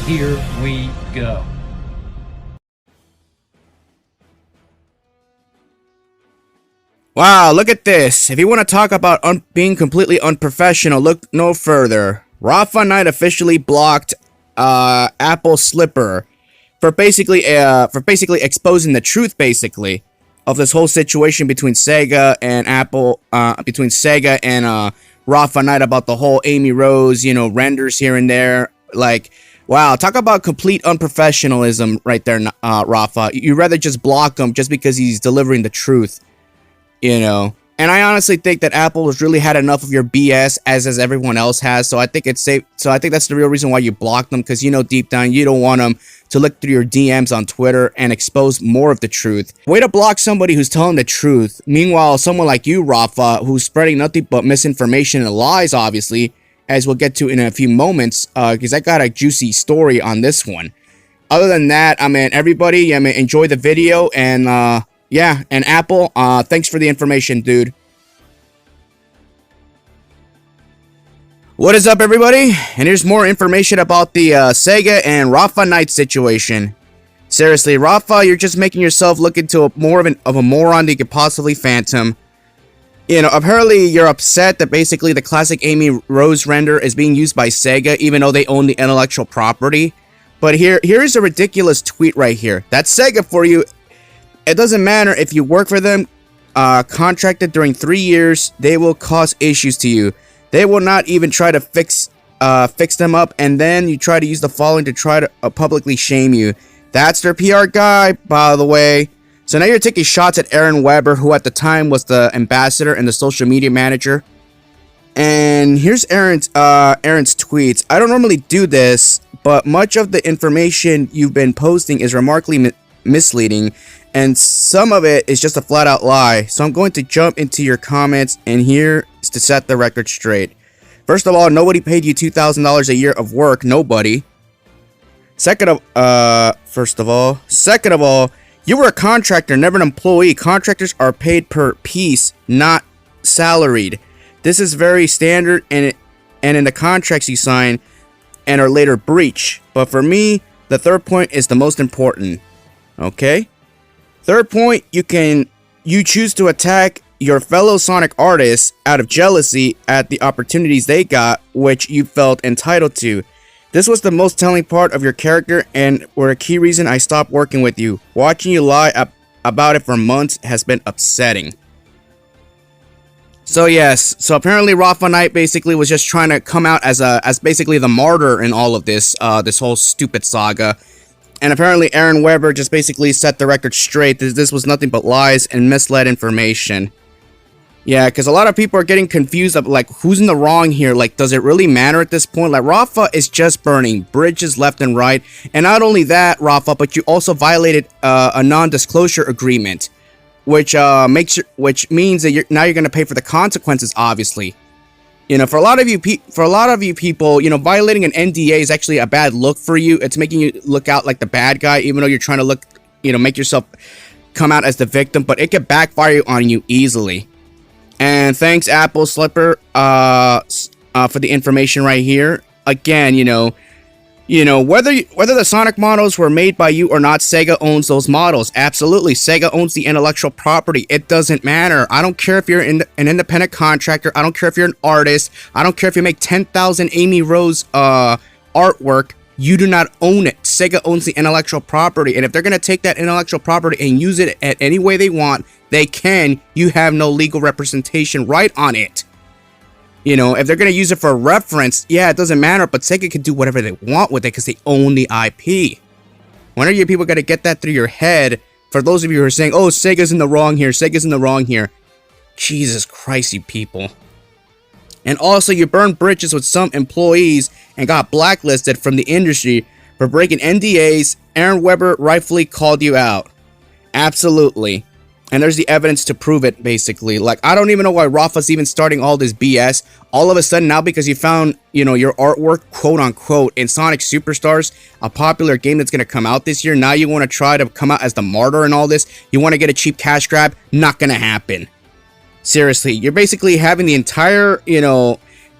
Here we go. Wow, look at this. If you want to talk about being completely unprofessional, look no further. Rafa Knight officially blocked Apple Slipper for basically exposing the truth, basically, of this whole situation between Sega and Apple, between Sega and Rafa Knight about the whole Amy Rose, renders here and there. Like, wow, talk about complete unprofessionalism right there, Rafa. You'd rather just block him just because he's delivering the truth. And I honestly think that Apple has really had enough of your BS, as everyone else has. So I think it's safe. So I think that's the real reason why you blocked them, because deep down you don't want them to look through your DMs on Twitter and expose more of the truth. Way to block somebody who's telling the truth. Meanwhile, someone like you, Rafa, who's spreading nothing but misinformation and lies, obviously, as we'll get to in a few moments, because I got a juicy story on this one. Other than that, everybody, enjoy the video and yeah, and Apple, thanks for the information, dude. What is up, everybody? And here's more information about the Sega and Rafa Knight situation. Seriously, Rafa, you're just making yourself look into more of a moron than you could possibly phantom. Apparently you're upset that basically the classic Amy Rose render is being used by Sega, even though they own the intellectual property. But here's a ridiculous tweet right here. That's Sega for you. It doesn't matter if you work for them, contracted during 3 years, they will cause issues to you. They will not even try to fix them up, and then you try to use the following to try to publicly shame you. That's their PR guy, by the way. So now you're taking shots at Aaron Weber, who at the time was the ambassador and the social media manager. And here's Aaron's tweets. I don't normally do this, but much of the information you've been posting is remarkably misleading, and some of it is just a flat-out lie. So I'm going to jump into your comments, and here is to set the record straight. First of all, nobody paid you $2,000 a year of work. Nobody. Second of all, you were a contractor, never an employee. Contractors are paid per piece, not salaried. This is very standard, and in the contracts you sign and are later breached. But for me, the third point is the most important. Okay? Third point, you choose to attack your fellow Sonic artists out of jealousy at the opportunities they got, which you felt entitled to. This was the most telling part of your character and were a key reason I stopped working with you. Watching you lie about it for months has been upsetting. So yes, so apparently Rafa Knight basically was just trying to come out as basically the martyr in all of this whole stupid saga. And apparently Aaron Weber just basically set the record straight. This was nothing but lies and misled information. Yeah, because a lot of people are getting confused of like, who's in the wrong here? Like, does it really matter at this point? Like, Rafa is just burning bridges left and right. And not only that, Rafa, but you also violated a non-disclosure agreement, which means that now you're going to pay for the consequences, obviously. For a lot of you people, violating an NDA is actually a bad look for you. It's making you look out like the bad guy, even though you're trying to look, make yourself come out as the victim. But it could backfire on you easily. And thanks, Apple Slipper, for the information right here. Again, whether the Sonic models were made by you or not, Sega owns those models. Absolutely, Sega owns the intellectual property. It doesn't matter. I don't care if you're an independent contractor. I don't care if you're an artist. I don't care if you make 10,000 Amy Rose artwork. You do not own it. Sega owns the intellectual property, and if they're gonna take that intellectual property and use it at any way they want, they can. You have no legal representation right on it. If they're going to use it for reference, yeah, it doesn't matter, but Sega can do whatever they want with it because they own the IP. When are you people going to get that through your head? For those of you who are saying, oh, Sega's in the wrong here, Sega's in the wrong here. Jesus Christ, you people. And also, you burned bridges with some employees and got blacklisted from the industry for breaking NDAs. Aaron Weber rightfully called you out. Absolutely. And there's the evidence to prove it, basically. Like, I don't even know why Rafa's even starting all this BS. All of a sudden, now because you found, your artwork, quote-unquote, in Sonic Superstars, a popular game that's going to come out this year, now you want to try to come out as the martyr and all this? You want to get a cheap cash grab? Not going to happen. Seriously, you're basically having the entire,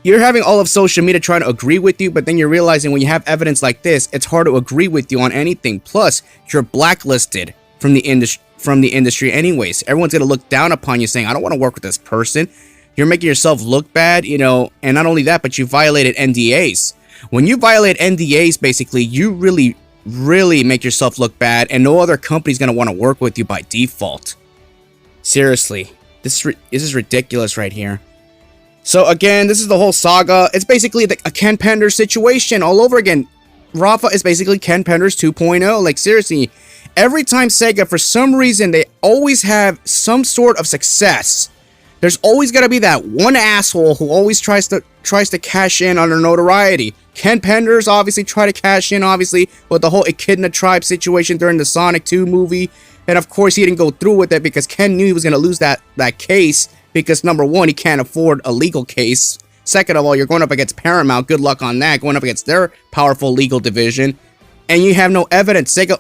you're having all of social media trying to agree with you, but then you're realizing when you have evidence like this, it's hard to agree with you on anything. Plus, you're blacklisted from the industry anyways. Everyone's gonna look down upon you saying, I don't want to work with this person. You're making yourself look bad, you know, and not only that, but you violated NDAs. When you violate NDAs, basically, you really make yourself look bad, and no other company's gonna want to work with you by default. Seriously, this is ridiculous right here. So again, this is the whole saga. It's basically a Ken Penders situation all over again. Rafa is basically Ken Penders 2.0. Like, seriously, every time Sega, for some reason, they always have some sort of success. There's always got to be that one asshole who always tries to cash in on their notoriety. Ken Penders obviously tried to cash in, obviously, with the whole Echidna Tribe situation during the Sonic 2 movie. And of course, he didn't go through with it because Ken knew he was going to lose that case. Because number one, he can't afford a legal case. Second of all, you're going up against Paramount. Good luck on that. Going up against their powerful legal division. And you have no evidence. Sega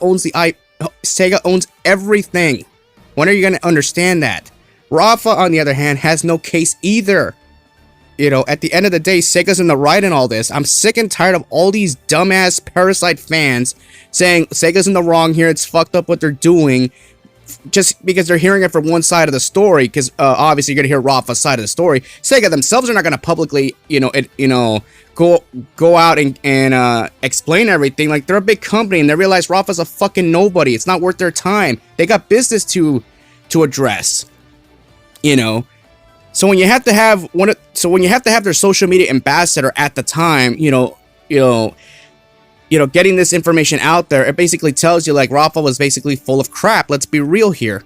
owns everything. When are you going to understand that? Rafa, on the other hand, has no case either. You know, at the end of the day, Sega's in the right in all this. I'm sick and tired of all these dumbass Parasite fans saying Sega's in the wrong here. It's fucked up what they're doing. Just because they're hearing it from one side of the story, because obviously you're gonna hear Rafa's side of the story. Sega themselves are not gonna publicly, go out and explain everything. Like, they're a big company and they realize Rafa's a fucking nobody. It's not worth their time. They got business to address. You know, so when you have to have their social media ambassador at the time, getting this information out there, it basically tells you, like, Rafa was basically full of crap. Let's be real here.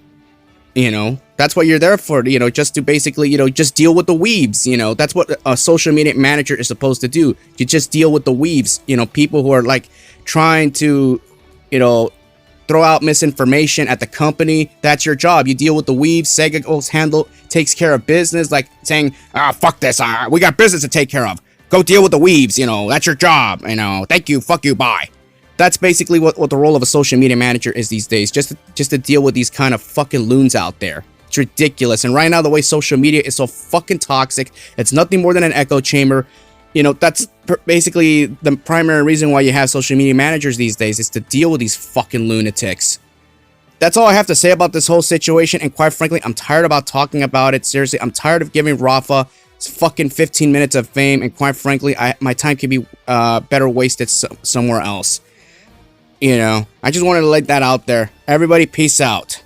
You know, that's what you're there for, just to basically, just deal with the weebs. That's what a social media manager is supposed to do. You just deal with the weebs, people who are, like, trying to, throw out misinformation at the company. That's your job. You deal with the weebs. Sega takes care of business, like saying, fuck this, we got business to take care of. Go deal with the weebs, that's your job, thank you, fuck you, bye. That's basically what the role of a social media manager is these days, just to deal with these kind of fucking loons out there. It's ridiculous. And right now, the way social media is so fucking toxic, it's nothing more than an echo chamber. That's basically the primary reason why you have social media managers these days, is to deal with these fucking lunatics. That's all I have to say about this whole situation, and quite frankly, I'm tired about talking about it. Seriously, I'm tired of giving Rafa fucking 15 minutes of fame, and quite frankly, my time could be better wasted somewhere else. I just wanted to lay that out there. Everybody, peace out.